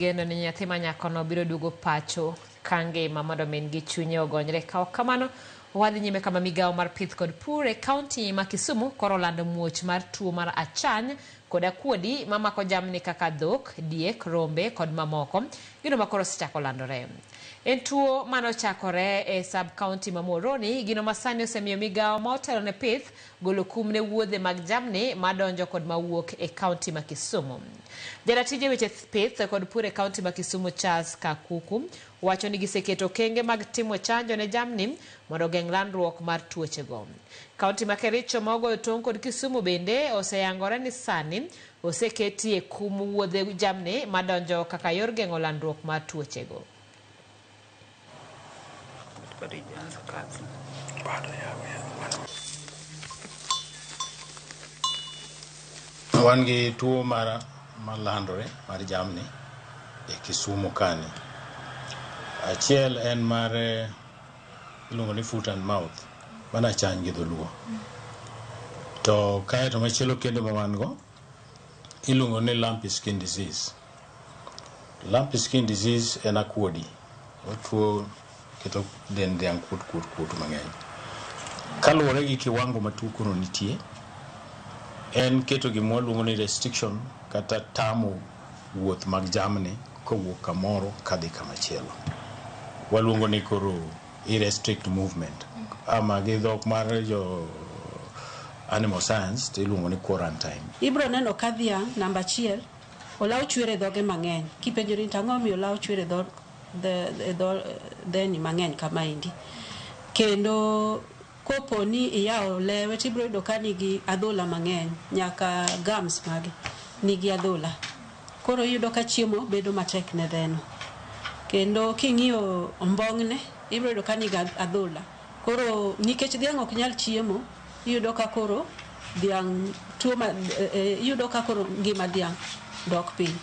Geno ni nyathi ma nyakono biro duogo pacho kange mondo min gi chunye ogonyre ka kamano wadhi nyime kama migawo mar pith kod pur e kaunti ma Kisumu koro lando muoch mar tuo mar achany kod akuodi mamako jamni kaka dhok, diek, rombe kod mamoko gino ma koro osechako landore. En tuo manochakore e sub county ma Muhoroni gino masani osemiyo migawo ma otelo ne pith golo kum ne wuodhe mag jamni madonjo kod mawuok e kaunti ma Kisumu. Jaratije weche pith kod pur e kaunti ma Kisumu Charles Kakuku wacho ni giseketo okenge mag timo chanjo ne jamni mondo geng' landruok mar tuochego. Kaunti ma Kericho ma ogoyo tong' kod Kisumu bende oseyangore ni sani oseketie kum wuodhe jamni madonjo kaka yor geng'o landruok mar tuochego. Wan gi tuo mar landore mar jamni e Kisumu kani. Achiel en mar iluongo ni foot and mouth mana chany gi dholuo. To kae to machielo kendo ma wan go iluongo ni lumpy skin disease. Lumpy skin disease en akuodi. Otuo keto dend dhiang' kut mang'eny. Kaluwore gi kiwango ma tuo kono nitie, en keto gima waluongo ni restriction kata tamo wuoth mag jamni kowuok kamoro kadhi kamachielo. Waluongo ni koro restrict movement. Ama gi dhok mar jo animal science tiluongo ni quarantine. Ibro neno ka dhiang' namba 1 olaw chwere dhoge mang'eny. Kipenjori tang'o mi olaw chwere dheni mang'eny kama indi. Kendo kopo ni iyawo lewe tibro yudo ka nigi adhola mang'eny, nyaka gums magi nigi adhola. Koro yudo ka chiemo bedo matek ne dheno. Kendo king'iyo ombong'ne ibro yudo ka nigi adhola. Koro nikech dhiang' ok nyal chiemo, yudo ka koro dhiang' tuo yudo ka koro ngima dhiang' dok piny.